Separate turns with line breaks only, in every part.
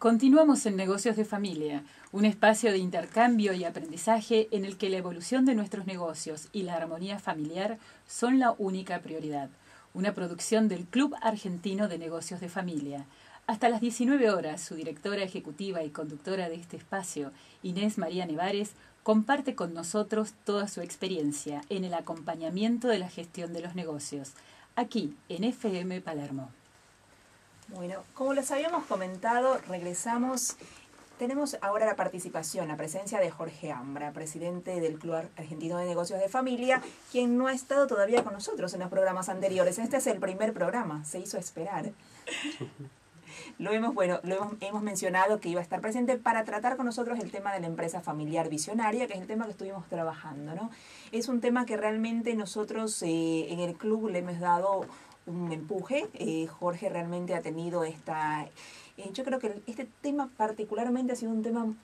Continuamos en Negocios de Familia, un espacio de intercambio y aprendizaje en el que la evolución de nuestros negocios y la armonía familiar son la única prioridad. Una producción del Club Argentino de Negocios de Familia. Hasta las 19 horas, su directora ejecutiva y conductora de este espacio, Inés María Nevares, comparte con nosotros toda su experiencia en el acompañamiento de la gestión de los negocios, aquí en FM Palermo.
Bueno, como les habíamos comentado, regresamos. Tenemos ahora la participación, la presencia de Jorge Ambra, presidente del Club Argentino de Negocios de Familia, quien no ha estado todavía con nosotros en los programas anteriores. Este es el primer programa, se hizo esperar. Hemos mencionado que iba a estar presente para tratar con nosotros el tema de la empresa familiar visionaria, que es el tema que estuvimos trabajando, ¿no? Es un tema que realmente nosotros en el club le hemos dado un empuje. Jorge realmente ha tenido yo creo que este tema particularmente ha sido un tema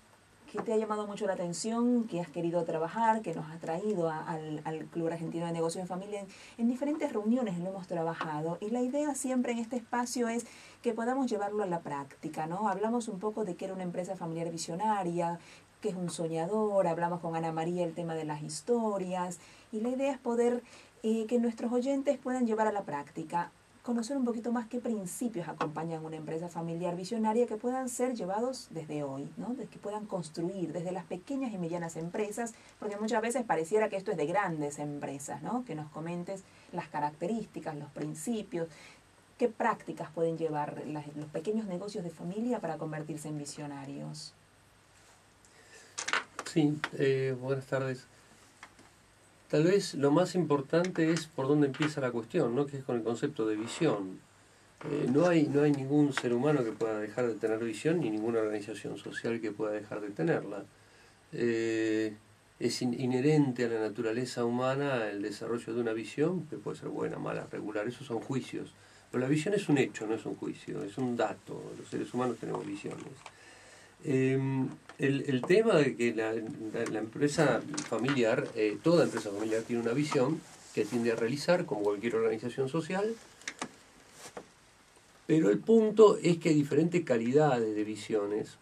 que te ha llamado mucho la atención, que has querido trabajar, que nos ha traído al Club Argentino de Negocios de Familia. En diferentes reuniones lo hemos trabajado y la idea siempre en este espacio es que podamos llevarlo a la práctica, ¿no? Hablamos un poco de que era una empresa familiar visionaria, que es un soñador, hablamos con Ana María el tema de las historias y la idea es poder que nuestros oyentes puedan llevar a la práctica, conocer un poquito más qué principios acompañan una empresa familiar visionaria que puedan ser llevados desde hoy, ¿no? Que puedan construir desde las pequeñas y medianas empresas, porque muchas veces pareciera que esto es de grandes empresas, ¿no? Que nos comentes las características, los principios, qué prácticas pueden llevar los pequeños negocios de familia para convertirse en visionarios.
Sí, buenas tardes. Tal vez lo más importante es por dónde empieza la cuestión, ¿no? Que es con el concepto de visión. No hay ningún ser humano que pueda dejar de tener visión, ni ninguna organización social que pueda dejar de tenerla. Es inherente a la naturaleza humana el desarrollo de una visión, que puede ser buena, mala, regular, esos son juicios. Pero la visión es un hecho, no es un juicio, es un dato. Los seres humanos tenemos visiones. El tema de que la empresa familiar, toda empresa familiar tiene una visión que tiende a realizar, como cualquier organización social, pero el punto es que hay diferentes calidades de visiones,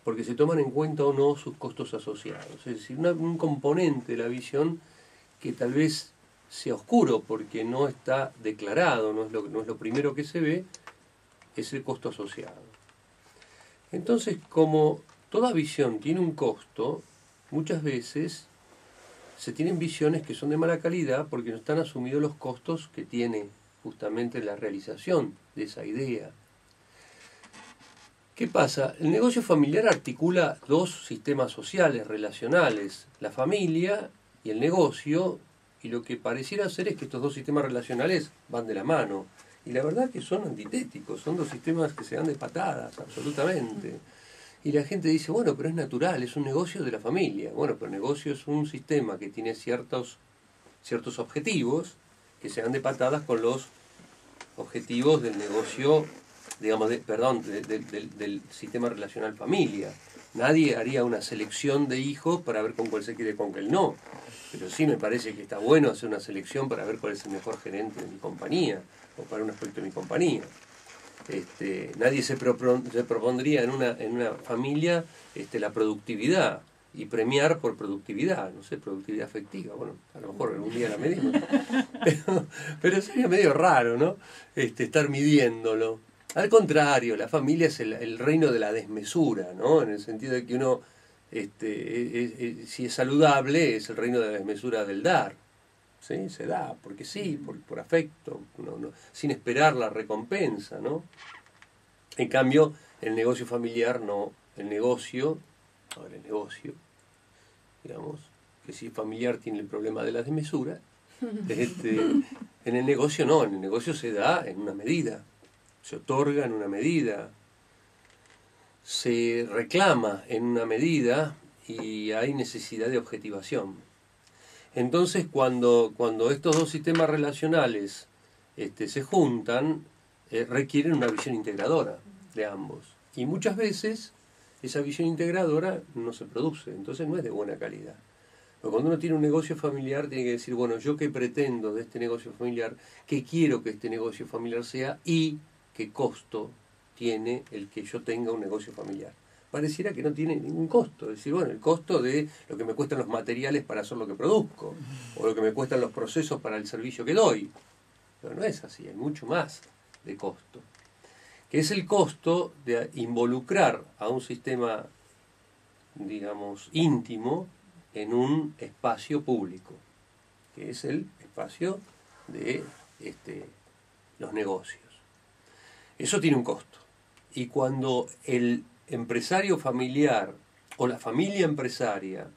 porque se toman en cuenta o no sus costos asociados. Es decir, un componente de la visión que tal vez sea oscuro porque no está declarado, no es lo primero que se ve, es el costo asociado. Entonces, como toda visión tiene un costo, muchas veces se tienen visiones que son de mala calidad porque no están asumidos los costos que tiene justamente la realización de esa idea. ¿Qué pasa? El negocio familiar articula dos sistemas sociales, relacionales, la familia y el negocio, y lo que pareciera ser es que estos dos sistemas relacionales van de la mano. Y la verdad que son antitéticos, son dos sistemas que se dan de patadas, absolutamente. Y la gente dice, bueno, pero es natural, es un negocio de la familia. Bueno, pero el negocio es un sistema que tiene ciertos objetivos que se dan de patadas con los objetivos del negocio, digamos, del sistema relacional familia. Nadie haría una selección de hijos para ver con cuál se quiere, con cuál no. Pero sí me parece que está bueno hacer una selección para ver cuál es el mejor gerente de mi compañía o para un aspecto de mi compañía. Nadie se propondría en una familia la productividad y premiar por productividad, no sé, productividad afectiva. Bueno, a lo mejor algún día la medimos. Pero sería medio raro, ¿no? Estar midiéndolo. Al contrario, la familia es el reino de la desmesura, ¿no? En el sentido de que uno, si es saludable, es el reino de la desmesura del dar. ¿Sí? Se da, porque sí, por afecto, sin esperar la recompensa, ¿no? En cambio, el negocio familiar no. El negocio, digamos, que si es familiar tiene el problema de la desmesura, en el negocio no, en el negocio se da en una medida. Se otorga en una medida, se reclama en una medida y hay necesidad de objetivación. Entonces, cuando estos dos sistemas relacionales se juntan, requieren una visión integradora de ambos. Y muchas veces esa visión integradora no se produce, entonces no es de buena calidad. Pero cuando uno tiene un negocio familiar, tiene que decir, bueno, ¿yo qué pretendo de este negocio familiar? ¿Qué quiero que este negocio familiar sea? Y qué costo tiene el que yo tenga un negocio familiar? Pareciera que no tiene ningún costo. Es decir, bueno, el costo de lo que me cuestan los materiales para hacer lo que produzco, o lo que me cuestan los procesos para el servicio que doy. Pero no es así, hay mucho más de costo. Que es el costo de involucrar a un sistema, digamos, íntimo en un espacio público, que es el espacio de los negocios. Eso tiene un costo. Y cuando el empresario familiar o la familia empresaria,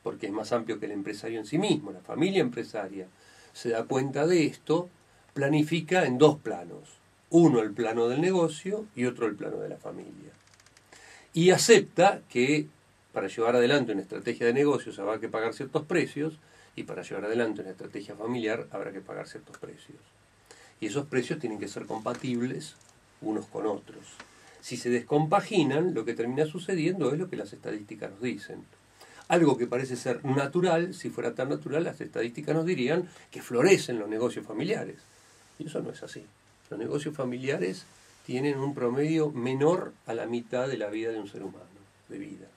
porque es más amplio que el empresario en sí mismo, la familia empresaria se da cuenta de esto, planifica en dos planos. Uno el plano del negocio y otro el plano de la familia. Y acepta que para llevar adelante una estrategia de negocios habrá que pagar ciertos precios y para llevar adelante una estrategia familiar habrá que pagar ciertos precios. Y esos precios tienen que ser compatibles unos con otros. Si se descompaginan, lo que termina sucediendo es lo que las estadísticas nos dicen. Algo que parece ser natural, si fuera tan natural, las estadísticas nos dirían que florecen los negocios familiares. Y eso no es así. Los negocios familiares tienen un promedio menor a la mitad de la vida de un ser humano, de vida,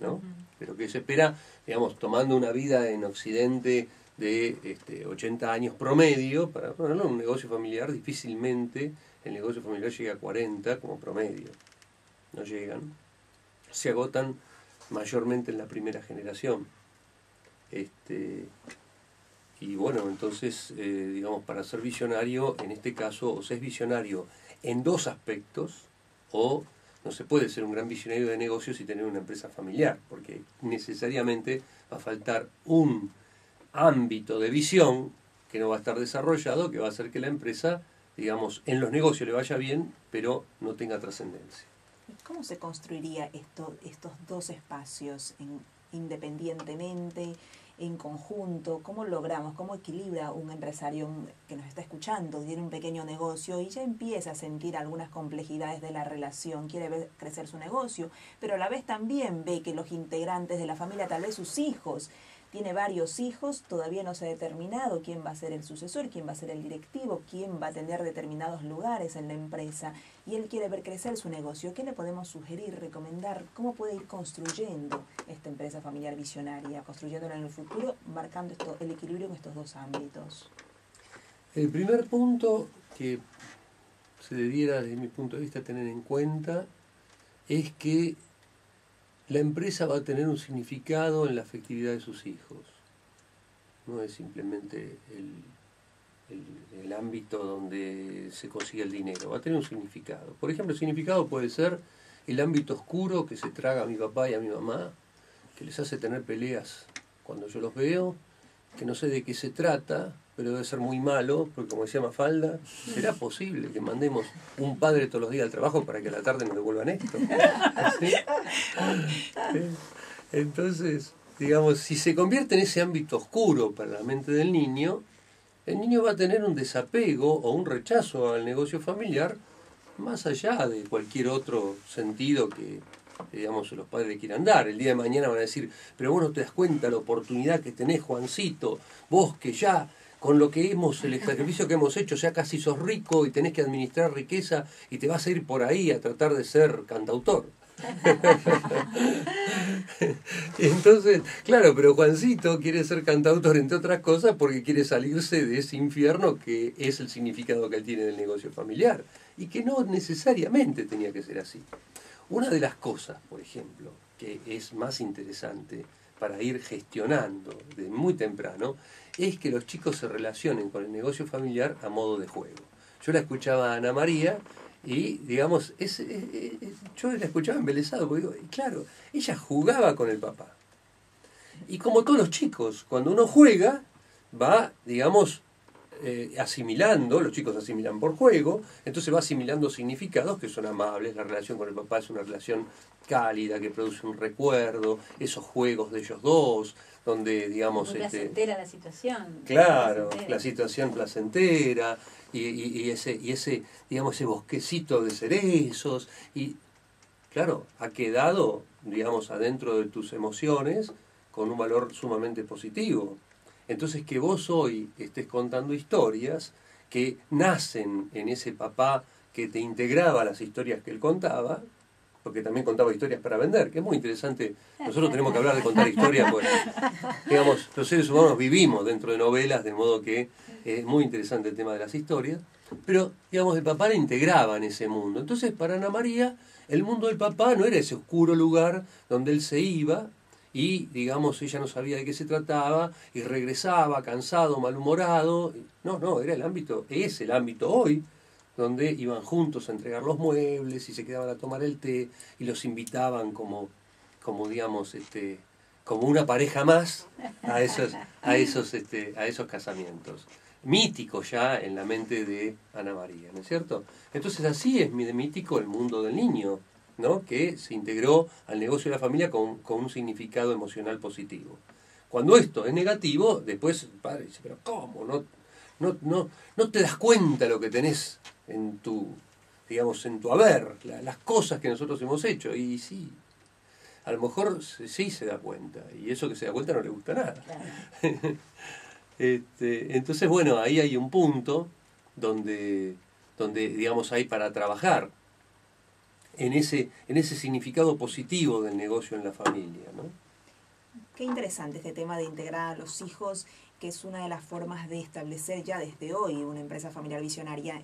¿no? Pero que se espera, digamos, tomando una vida en Occidente de 80 años promedio, para ponerlo en un negocio familiar, difícilmente el negocio familiar llega a 40 como promedio. No llegan. Se agotan mayormente en la primera generación. Y bueno, entonces, digamos, para ser visionario, en este caso, o se es visionario en dos aspectos, o no se puede ser un gran visionario de negocios y tener una empresa familiar, porque necesariamente va a faltar un ámbito de visión que no va a estar desarrollado, que va a hacer que la empresa, digamos, en los negocios le vaya bien, pero no tenga trascendencia.
¿Cómo se construiría estos dos espacios independientemente, en conjunto? ¿Cómo logramos, cómo equilibra un empresario que nos está escuchando, tiene un pequeño negocio y ya empieza a sentir algunas complejidades de la relación, quiere ver crecer su negocio, pero a la vez también ve que los integrantes de la familia, tal vez sus hijos, tiene varios hijos, todavía no se ha determinado quién va a ser el sucesor, quién va a ser el directivo, quién va a tener determinados lugares en la empresa, y él quiere ver crecer su negocio? ¿Qué le podemos sugerir, recomendar? ¿Cómo puede ir construyendo esta empresa familiar visionaria, construyéndola en el futuro, marcando el equilibrio en estos dos ámbitos?
El primer punto que se debiera, desde mi punto de vista, tener en cuenta es que la empresa va a tener un significado en la afectividad de sus hijos. No es simplemente el ámbito donde se consigue el dinero, va a tener un significado. Por ejemplo, el significado puede ser el ámbito oscuro que se traga a mi papá y a mi mamá, que les hace tener peleas cuando yo los veo, que no sé de qué se trata, pero debe ser muy malo, porque como decía Mafalda, ¿será posible que mandemos un padre todos los días al trabajo para que a la tarde nos devuelvan esto? ¿Sí? Entonces, digamos, si se convierte en ese ámbito oscuro para la mente del niño, el niño va a tener un desapego o un rechazo al negocio familiar más allá de cualquier otro sentido que, digamos, los padres le quieran dar. El día de mañana van a decir, pero vos no te das cuenta la oportunidad que tenés, Juancito, vos que ya con lo que el sacrificio que hemos hecho, ya casi sos rico y tenés que administrar riqueza y te vas a ir por ahí a tratar de ser cantautor. Entonces, claro, pero Juancito quiere ser cantautor, entre otras cosas, porque quiere salirse de ese infierno que es el significado que él tiene del negocio familiar, y que no necesariamente tenía que ser así. Una de las cosas, por ejemplo, que es más interesante para ir gestionando de muy temprano, es que los chicos se relacionen con el negocio familiar a modo de juego. Yo la escuchaba a Ana María y, digamos, yo la escuchaba embelesado, porque digo, claro, ella jugaba con el papá. Y como todos los chicos, cuando uno juega, va, digamos, asimilando, los chicos asimilan por juego, entonces va asimilando significados que son amables. La relación con el papá es una relación cálida, que produce un recuerdo, esos juegos de ellos dos, donde, digamos...
Muy placentera la situación.
Claro, la situación placentera, y ese, digamos, ese bosquecito de cerezos, y claro, ha quedado, digamos, adentro de tus emociones con un valor sumamente positivo. Entonces, que vos hoy estés contando historias que nacen en ese papá que te integraba las historias que él contaba, porque también contaba historias para vender, que es muy interesante. Nosotros tenemos que hablar de contar historias, porque, digamos, los seres humanos vivimos dentro de novelas, de modo que es muy interesante el tema de las historias, pero, digamos, el papá le integraba en ese mundo. Entonces, para Ana María, el mundo del papá no era ese oscuro lugar donde él se iba y, digamos, ella no sabía de qué se trataba y regresaba cansado, malhumorado. No, era el ámbito, es el ámbito hoy, donde iban juntos a entregar los muebles y se quedaban a tomar el té y los invitaban como digamos, como una pareja más a esos casamientos. Mítico ya en la mente de Ana María, ¿no es cierto? Entonces así es mítico el mundo del niño, ¿no? Que se integró al negocio de la familia con un significado emocional positivo. Cuando esto es negativo, después el padre dice, pero ¿cómo? No te das cuenta lo que tenés en tu haber, las cosas que nosotros hemos hecho. Y sí, a lo mejor sí se da cuenta, y eso que se da cuenta no le gusta nada. Claro. Entonces, bueno, ahí hay un punto donde digamos, hay para trabajar en ese significado positivo del negocio en la familia, ¿no?
Qué interesante este tema de integrar a los hijos, que es una de las formas de establecer ya desde hoy una empresa familiar visionaria